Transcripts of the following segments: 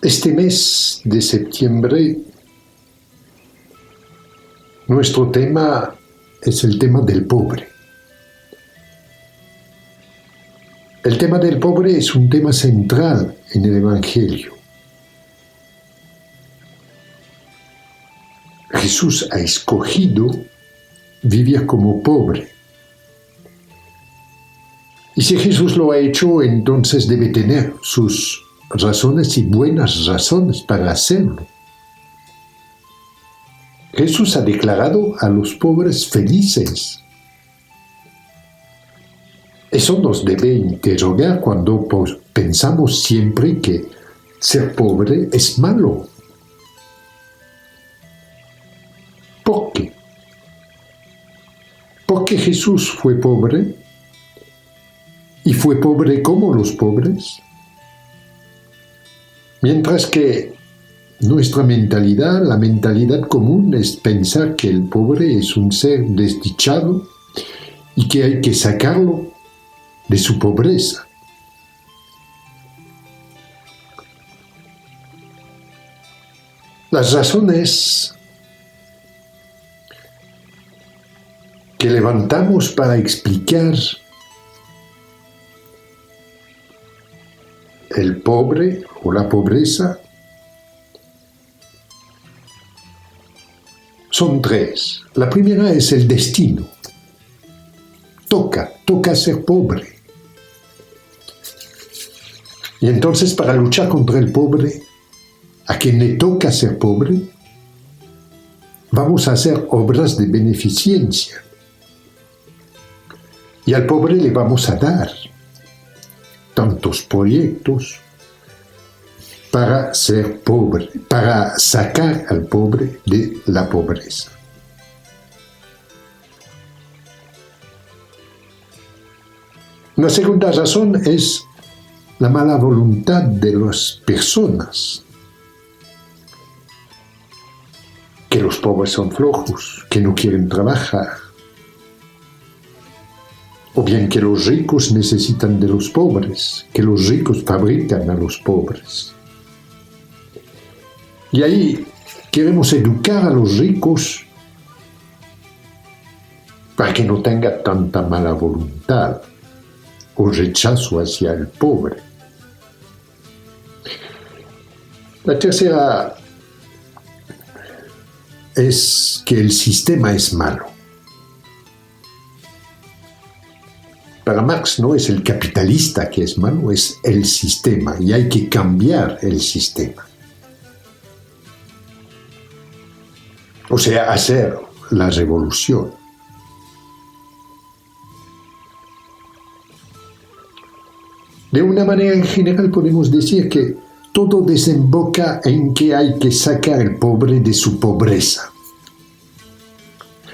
Este mes de septiembre, nuestro tema es el tema del pobre. El tema del pobre es un tema central en el Evangelio. Jesús ha escogido vivir como pobre. Y si Jesús lo ha hecho, entonces debe tener sus razones y buenas razones para hacerlo. Jesús ha declarado a los pobres felices. Eso nos debe interrogar cuando pensamos siempre que ser pobre es malo. ¿Por qué? Porque Jesús fue pobre y fue pobre como los pobres. Mientras que nuestra mentalidad, la mentalidad común, es pensar que el pobre es un ser desdichado y que hay que sacarlo de su pobreza. Las razones que levantamos para explicar el pobre o la pobreza son tres. La primera es el destino. Toca ser pobre. Y entonces, para luchar contra el pobre, a quien le toca ser pobre, vamos a hacer obras de beneficencia. Y al pobre le vamos a dar tantos proyectos para ser pobre, para sacar al pobre de la pobreza. Una segunda razón es la mala voluntad de las personas. Que los pobres son flojos, que no quieren trabajar. O bien que los ricos necesitan de los pobres, que los ricos fabrican a los pobres. Y ahí queremos educar a los ricos para que no tenga tanta mala voluntad o rechazo hacia el pobre. La tercera es que el sistema es malo. Para Marx no es el capitalista que es malo, es el sistema, y hay que cambiar el sistema. O sea, hacer la revolución. De una manera en general podemos decir que todo desemboca en que hay que sacar al pobre de su pobreza.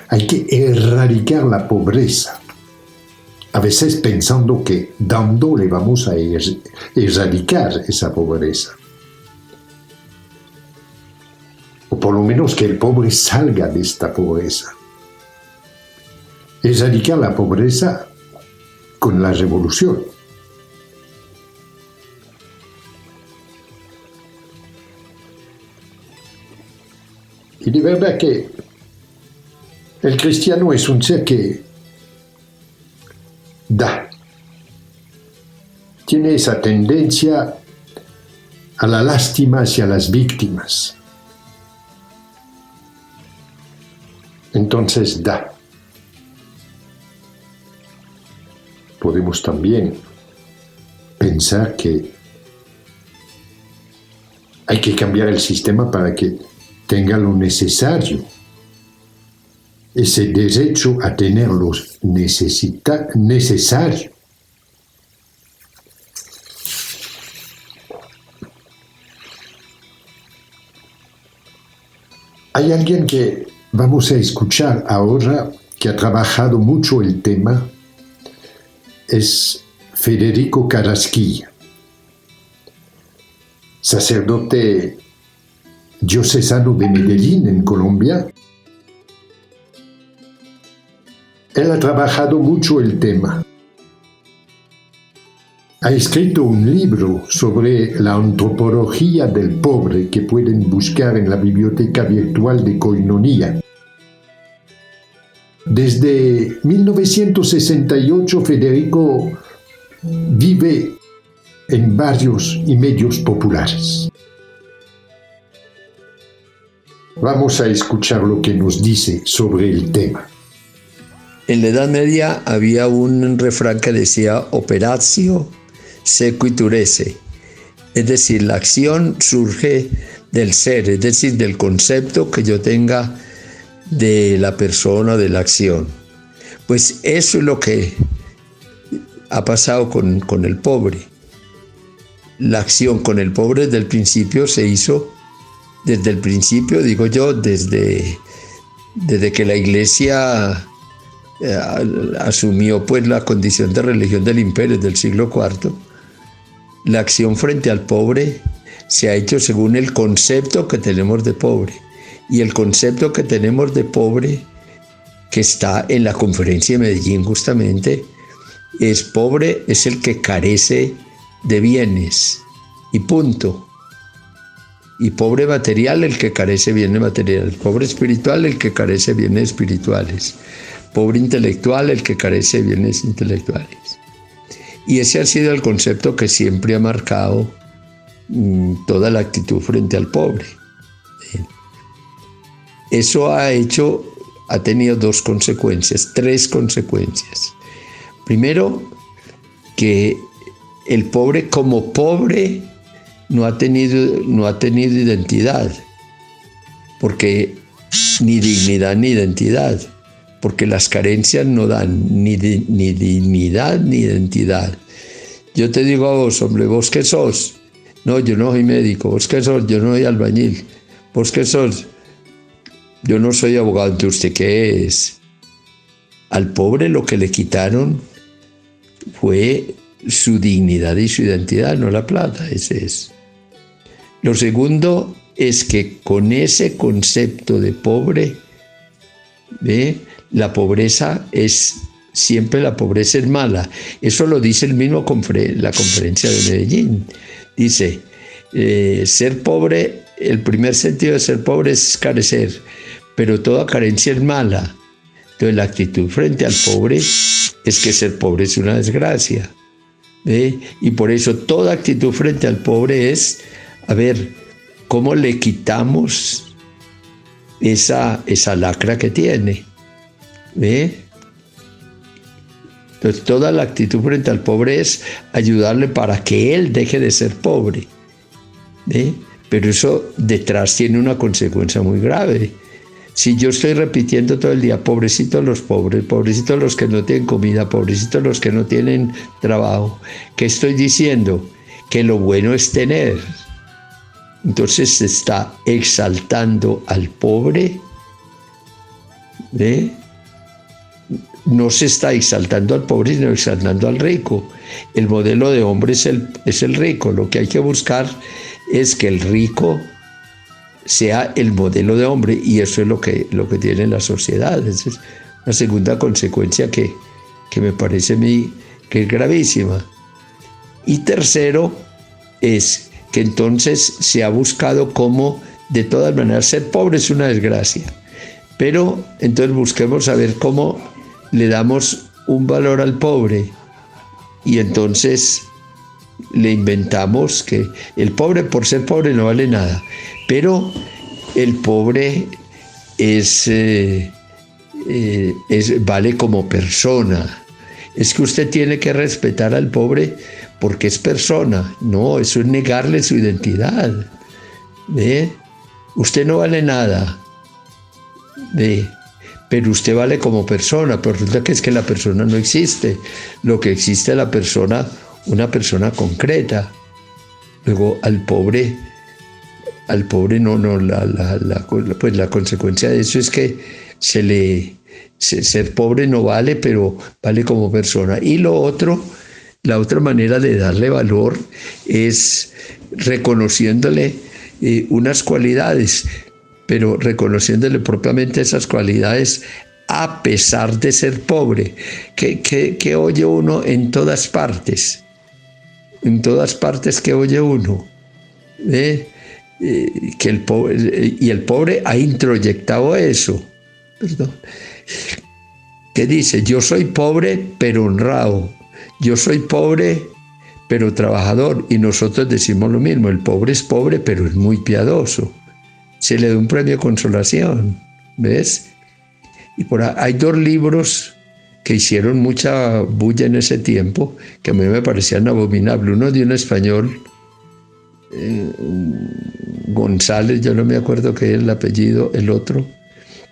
Hay que erradicar la pobreza. A veces pensando que dando le vamos a erradicar esa pobreza. O por lo menos que el pobre salga de esta pobreza. Erradicar la pobreza con la revolución. Y de verdad que el cristiano es un ser que da. Tiene esa tendencia a la lástima hacia las víctimas. Entonces da. Podemos también pensar que hay que cambiar el sistema para que tenga lo necesario, ese derecho a tener lo necesario. Hay alguien que vamos a escuchar ahora que ha trabajado mucho el tema, es Federico Carrasquilla, sacerdote diocesano de Medellín, en Colombia. Él ha trabajado mucho el tema. ha escrito un libro sobre la antropología del pobre que pueden buscar en la biblioteca virtual de Koinonia. Desde 1968 Federico vive en barrios y medios populares. Vamos a escuchar lo que nos dice sobre el tema. En la Edad Media había un refrán que decía operatio sequiturese, es decir, la acción surge del ser, es decir, del concepto que yo tenga de la persona, de la acción. Pues eso es lo que ha pasado con el pobre. La acción con el pobre desde el principio se hizo, desde el principio, digo yo, desde que la Iglesia asumió pues la condición de religión del imperio del siglo IV, la acción frente al pobre se ha hecho según el concepto que tenemos de pobre. Y el concepto que tenemos de pobre, que está en la conferencia de Medellín justamente, es pobre, es el que carece de bienes, y punto. Y pobre material, el que carece de bienes materiales. Pobre espiritual, el que carece de bienes espirituales. Pobre intelectual, el que carece de bienes intelectuales. Y ese ha sido el concepto que siempre ha marcado toda la actitud frente al pobre. Eso ha tenido tres consecuencias. Primero, que el pobre como pobre no ha tenido identidad, porque ni dignidad ni identidad, porque las carencias no dan ni dignidad ni identidad. Yo te digo a vos, hombre, ¿vos qué sos? No, yo no soy médico. ¿Vos qué sos? Yo no soy albañil. ¿Vos qué sos? Yo no soy abogado. ¿Entonces usted qué es? Al pobre lo que le quitaron fue su dignidad y su identidad, no la plata. Ese es. Lo segundo es que con ese concepto de pobre, la pobreza es mala. Eso lo dice el mismo la conferencia de Medellín. Dice, ser pobre, el primer sentido de ser pobre es carecer, pero toda carencia es mala. Entonces la actitud frente al pobre es que ser pobre es una desgracia. Y por eso toda actitud frente al pobre es, a ver, ¿cómo le quitamos esa lacra que tiene? Entonces toda la actitud frente al pobre es ayudarle para que él deje de ser pobre. Pero eso detrás tiene una consecuencia muy grave. Si yo estoy repitiendo todo el día, pobrecitos los pobres, pobrecitos los que no tienen comida, pobrecitos los que no tienen trabajo, ¿qué estoy diciendo? Que lo bueno es tener. Entonces se está exaltando al pobre, no se está exaltando al pobre, sino exaltando al rico. El modelo de hombre es el rico. Lo que hay que buscar es que el rico sea el modelo de hombre, y eso es lo que tiene la sociedad. Esa es la segunda consecuencia que me parece a mí que es gravísima. Y tercero es que entonces se ha buscado cómo, de todas maneras, ser pobre es una desgracia. Pero entonces busquemos saber cómo le damos un valor al pobre, y entonces le inventamos que el pobre por ser pobre no vale nada, pero el pobre vale como persona. Es que usted tiene que respetar al pobre porque es persona. No, eso es negarle su identidad. Usted no vale nada, pero usted vale como persona. Pero resulta que es que la persona no existe. Lo que existe es la persona, una persona concreta. Luego al pobre no, pues la consecuencia de eso es que ser pobre no vale, pero vale como persona. Y la otra manera de darle valor es reconociéndole unas cualidades, pero reconociéndole propiamente esas cualidades a pesar de ser pobre. Que oye uno en todas partes. en todas partes que oye uno. Que el pobre ha introyectado eso. Perdón. Que dice, yo soy pobre pero honrado, yo soy pobre pero trabajador, y nosotros decimos lo mismo, el pobre es pobre pero es muy piadoso, se le da un premio de consolación, ¿ves? Y por ahí hay dos libros que hicieron mucha bulla en ese tiempo, que a mí me parecían abominables, uno de un español, González, yo no me acuerdo qué es el apellido, el otro,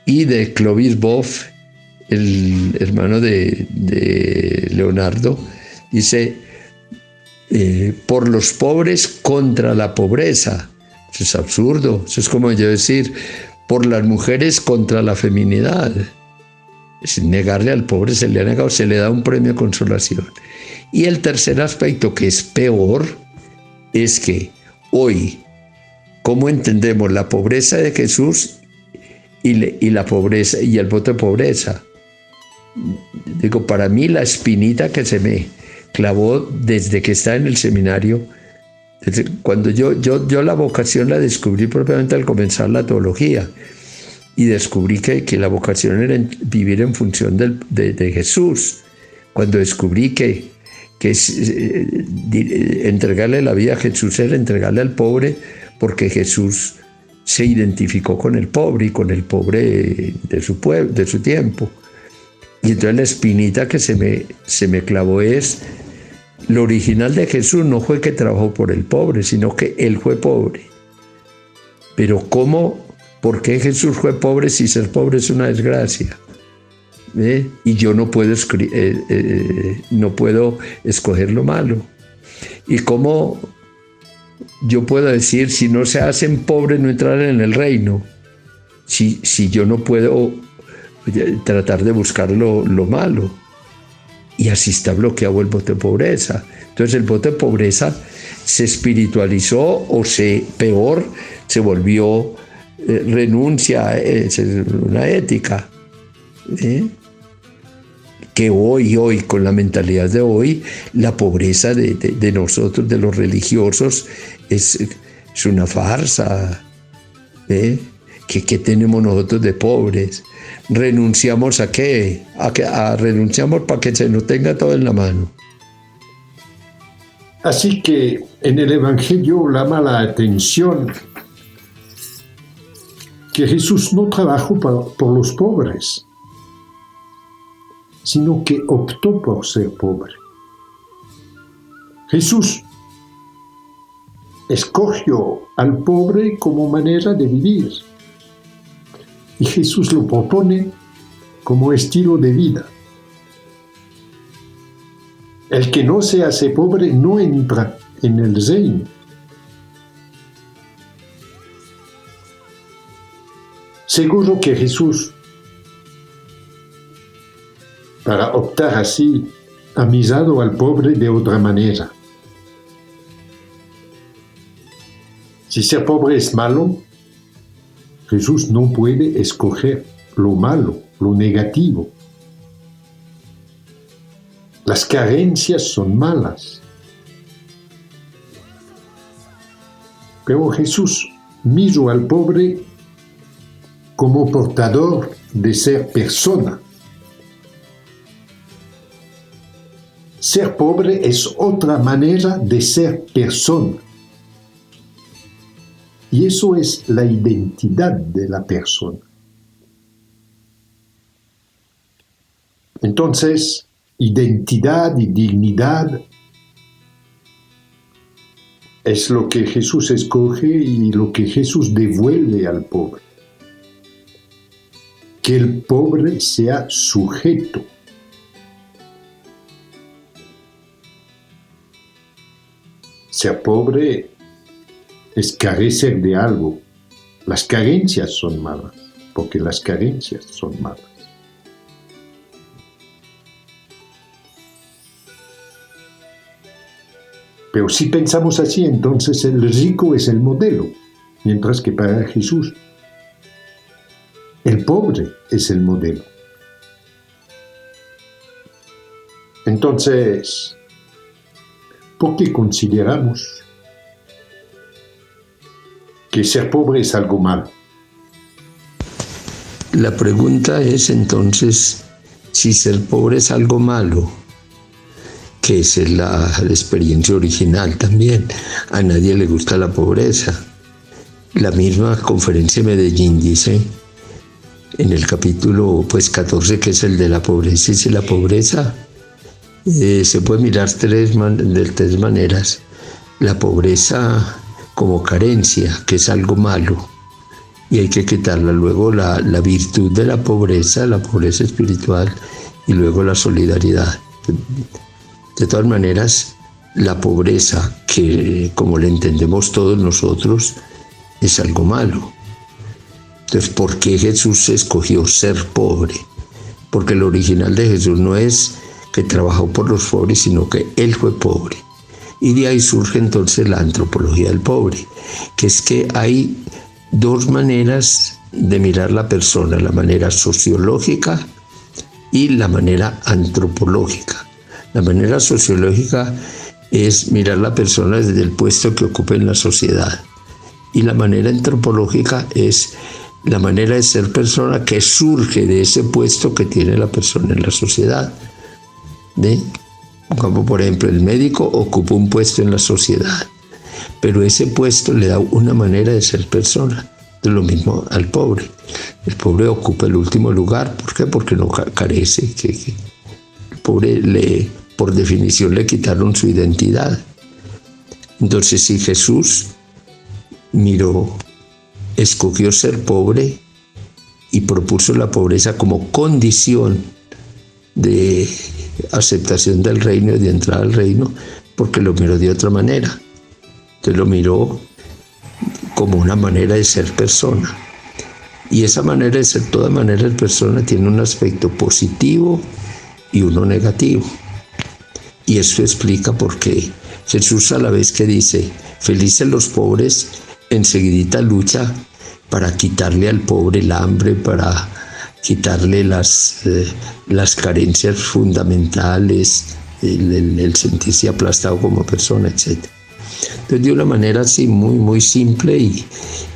y de Clovis Boff, el hermano de Leonardo, dice, por los pobres contra la pobreza. Eso es absurdo, eso es como yo decir, por las mujeres contra la feminidad. Es negarle al pobre, se le ha negado, se le da un premio de consolación. Y el tercer aspecto, que es peor, es que hoy, ¿cómo entendemos la pobreza de Jesús y la pobreza y el voto de pobreza? Digo, para mí la espinita que se me clavó desde que estaba en el seminario, cuando yo la vocación la descubrí propiamente al comenzar la teología, y descubrí que la vocación era vivir en función de Jesús. Cuando descubrí que entregarle la vida a Jesús era entregarle al pobre, porque Jesús se identificó con el pobre y con el pobre de su pueblo, de su tiempo. Y entonces la espinita que se me clavó es, lo original de Jesús no fue que trabajó por el pobre, sino que Él fue pobre. Pero ¿por qué Jesús fue pobre si ser pobre es una desgracia? Y yo no puedo escoger lo malo. ¿Y cómo yo puedo decir, si no se hacen pobres no entrarán en el reino? Si yo no puedo tratar de buscar lo malo. Y así está bloqueado el voto de pobreza. Entonces el voto de pobreza se espiritualizó o peor, se volvió renuncia, una ética. Que hoy, con la mentalidad de hoy, la pobreza de nosotros, de los religiosos, es una farsa. ¿Qué tenemos nosotros de pobres? ¿Renunciamos a qué? Renunciamos para que se nos tenga todo en la mano. Así que en el Evangelio llama la atención que Jesús no trabajó por los pobres, sino que optó por ser pobre. Jesús escogió al pobre como manera de vivir. Y Jesús lo propone como estilo de vida. El que no se hace pobre no entra en el reino. Seguro que Jesús, para optar así, ha mirado al pobre de otra manera. Si ser pobre es malo, Jesús no puede escoger lo malo, lo negativo. Las carencias son malas. Pero Jesús miró al pobre como portador de ser persona. Ser pobre es otra manera de ser persona. Y eso es la identidad de la persona. Entonces, identidad y dignidad es lo que Jesús escoge y lo que Jesús devuelve al pobre. Que el pobre sea sujeto. Ser pobre es carecer de algo. Las carencias son malas, porque las carencias son malas. Pero si pensamos así, entonces el rico es el modelo, mientras que para Jesús el pobre es el modelo. Entonces, ¿Por qué consideramos que ser pobre es algo malo? La pregunta es entonces, si ser pobre es algo malo, que esa es la experiencia original también. A nadie le gusta la pobreza. La misma Conferencia de Medellín dice, en el capítulo 14, que es el de la pobreza, y si la pobreza se puede mirar de tres maneras. La pobreza como carencia, que es algo malo, y hay que quitarla. Luego la virtud de la pobreza espiritual, y luego la solidaridad. De todas maneras, la pobreza, que como la entendemos todos nosotros, es algo malo. Entonces, ¿por qué Jesús escogió ser pobre? Porque lo original de Jesús no es que trabajó por los pobres, sino que Él fue pobre. Y de ahí surge entonces la antropología del pobre, que es que hay dos maneras de mirar la persona, la manera sociológica y la manera antropológica. La manera sociológica es mirar la persona desde el puesto que ocupa en la sociedad. Y la manera antropológica es la manera de ser persona que surge de ese puesto que tiene la persona en la sociedad. Como por ejemplo, el médico ocupa un puesto en la sociedad, pero ese puesto le da una manera de ser persona. De lo mismo al pobre. El pobre ocupa el último lugar. ¿Por qué? Porque no carece. El pobre, por definición, le quitaron su identidad. Entonces, si Jesús escogió ser pobre y propuso la pobreza como condición de aceptación del reino y de entrada al reino, porque lo miró de otra manera. Entonces lo miró como una manera de ser persona. Y esa manera de ser, toda manera de persona, tiene un aspecto positivo y uno negativo. Y eso explica por qué Jesús, a la vez que dice, felices los pobres, enseguidita lucha para quitarle al pobre el hambre, para quitarle las carencias fundamentales, el sentirse aplastado como persona, etc. Entonces, de una manera así muy, muy simple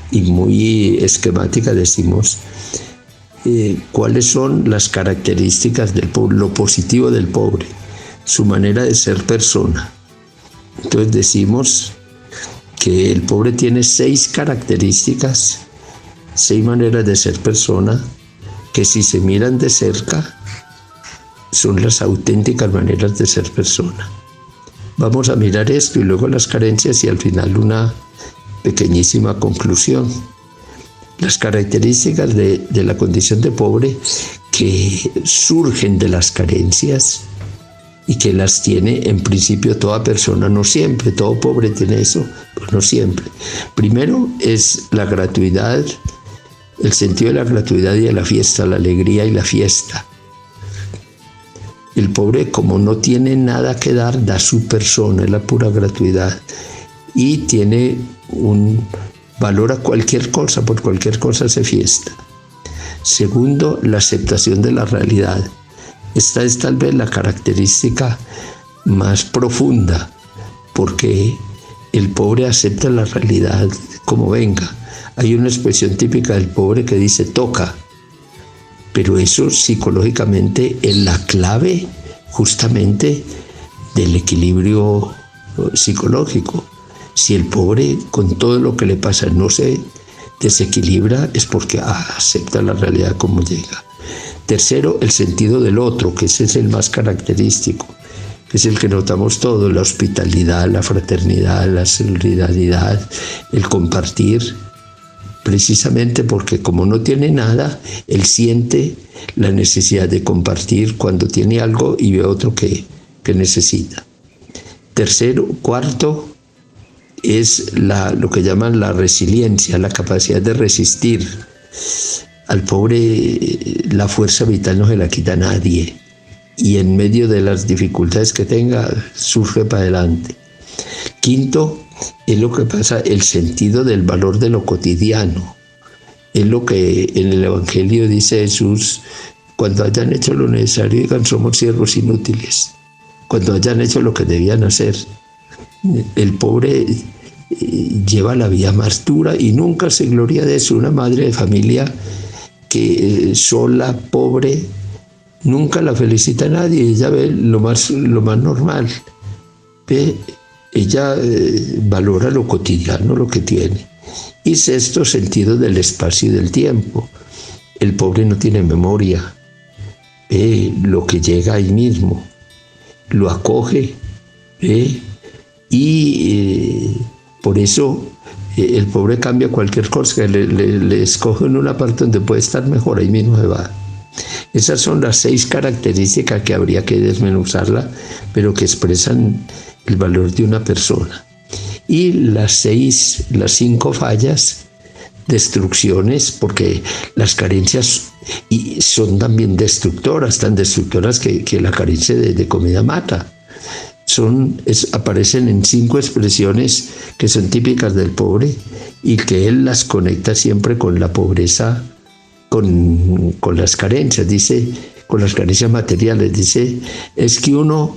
y muy esquemática decimos cuáles son las características del pobre, lo positivo del pobre, su manera de ser persona. Entonces decimos que el pobre tiene 6 características, 6 maneras de ser persona, que si se miran de cerca son las auténticas maneras de ser persona. Vamos a mirar esto y luego las carencias y al final una pequeñísima conclusión. Las características de la condición de pobre que surgen de las carencias y que las tiene en principio toda persona, no siempre, todo pobre tiene eso, pues no siempre. Primero es la gratuidad, el sentido de la gratuidad y de la fiesta, la alegría y la fiesta. El pobre, como no tiene nada que dar, da su persona, es la pura gratuidad. Y tiene un valor a cualquier cosa, por cualquier cosa hace fiesta. Segundo, la aceptación de la realidad. Esta es tal vez la característica más profunda, porque el pobre acepta la realidad como venga. Hay una expresión típica del pobre que dice toca, pero eso psicológicamente es la clave justamente del equilibrio psicológico. Si el pobre con todo lo que le pasa no se desequilibra, es porque acepta la realidad como llega. Tercero, el sentido del otro, que ese es el más característico, que es el que notamos todo, la hospitalidad, la fraternidad, la solidaridad, el compartir, precisamente porque como no tiene nada, él siente la necesidad de compartir cuando tiene algo y ve otro que necesita. Cuarto, es lo que llaman la resiliencia, la capacidad de resistir. Al pobre la fuerza vital no se la quita nadie y en medio de las dificultades que tenga surge para adelante. Quinto, es lo que pasa, el sentido del valor de lo cotidiano. Es lo que en el Evangelio dice Jesús: cuando hayan hecho lo necesario, digan somos siervos inútiles. Cuando hayan hecho lo que debían hacer, El pobre lleva la vida más dura y nunca se gloria de eso. Una madre de familia que sola, pobre, nunca la felicita a nadie. Ella ve lo más normal. Ve, ella valora lo cotidiano, lo que tiene. Y sexto, sentido del espacio y del tiempo. El pobre no tiene memoria. Ve lo que llega ahí mismo, lo acoge, ve, y por eso el pobre cambia cualquier cosa, le escoge en una parte donde puede estar mejor, ahí mismo se va. Esas son las 6 características que habría que desmenuzarla, pero que expresan el valor de una persona. Y las 5 fallas, destrucciones, porque las carencias son también destructoras, tan destructoras que la carencia de comida mata. Aparecen en 5 expresiones que son típicas del pobre y que él las conecta siempre con la pobreza, con las carencias, dice, con las carencias materiales. Dice, es que uno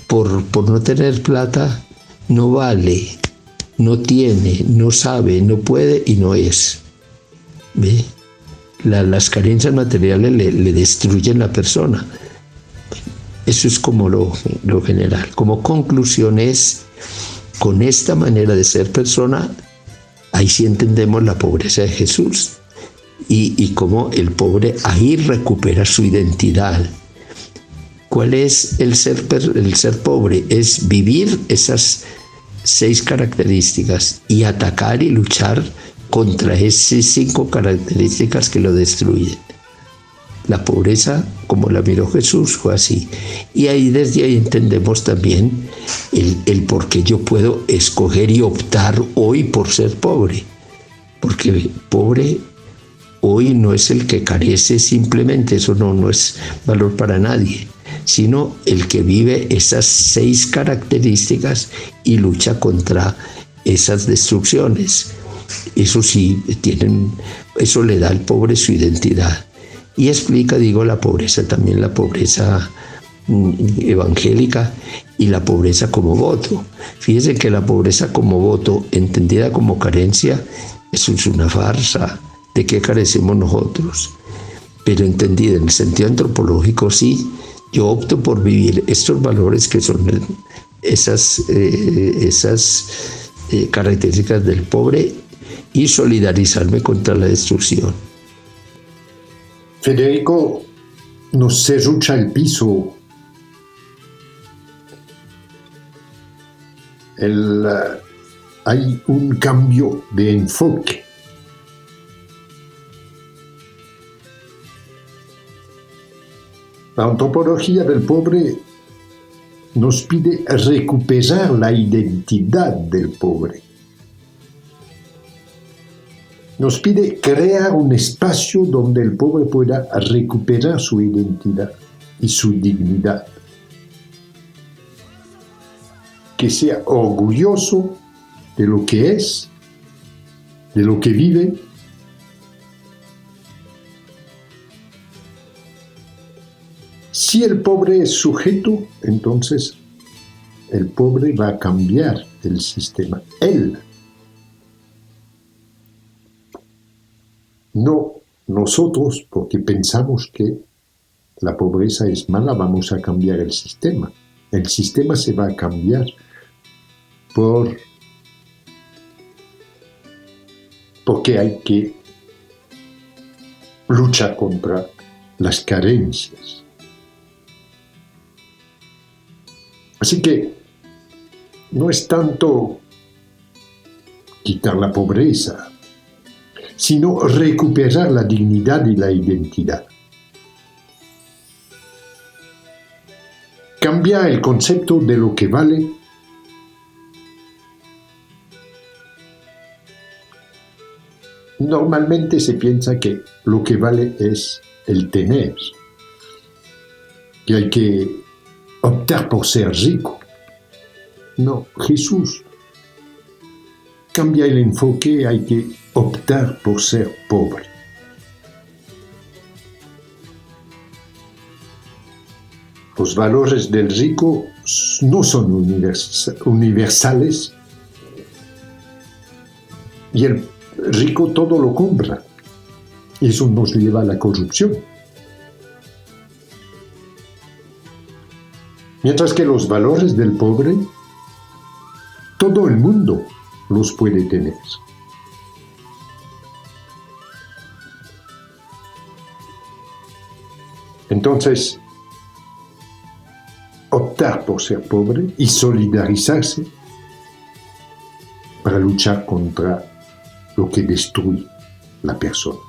por no tener plata no vale, no tiene, no sabe, no puede y no es. ¿Ve? Las carencias materiales le destruyen la persona. Eso es como lo general. Como conclusión es, con esta manera de ser persona, ahí sí entendemos la pobreza de Jesús y cómo el pobre ahí recupera su identidad. ¿Cuál es el ser pobre? Es vivir esas 6 características y atacar y luchar contra esas 5 características que lo destruyen. La pobreza, como la miró Jesús, fue así. Y desde ahí entendemos también el por qué yo puedo escoger y optar hoy por ser pobre. Porque pobre hoy no es el que carece simplemente, eso no es valor para nadie, sino el que vive esas 6 características y lucha contra esas destrucciones. Eso sí, eso le da al pobre su identidad. Y explica, la pobreza, también la pobreza evangélica y la pobreza como voto. Fíjense que la pobreza como voto, entendida como carencia, eso es una farsa. ¿De qué carecemos nosotros? Pero entendida en el sentido antropológico, sí, yo opto por vivir estos valores que son esas características del pobre y solidarizarme contra la destrucción. Federico, nos serrucha el piso. Hay un cambio de enfoque. La antropología del pobre nos pide recuperar la identidad del pobre. Nos pide crear un espacio donde el pobre pueda recuperar su identidad y su dignidad. Que sea orgulloso de lo que es, de lo que vive. Si el pobre es sujeto, entonces el pobre va a cambiar el sistema. Él. No nosotros, porque pensamos que la pobreza es mala, vamos a cambiar el sistema. El sistema se va a cambiar porque hay que luchar contra las carencias. Así que no es tanto quitar la pobreza, sino recuperar la dignidad y la identidad. Cambiar el concepto de lo que vale normalmente se piensa que lo que vale es el tener, que hay que optar por ser rico. No, Jesús cambia el enfoque, hay que optar por ser pobre. Los valores del rico no son universales y el rico todo lo compra. Y eso nos lleva a la corrupción. Mientras que los valores del pobre, todo el mundo los puede tener. Entonces, optar por ser pobre y solidarizarse para luchar contra lo que destruye la persona.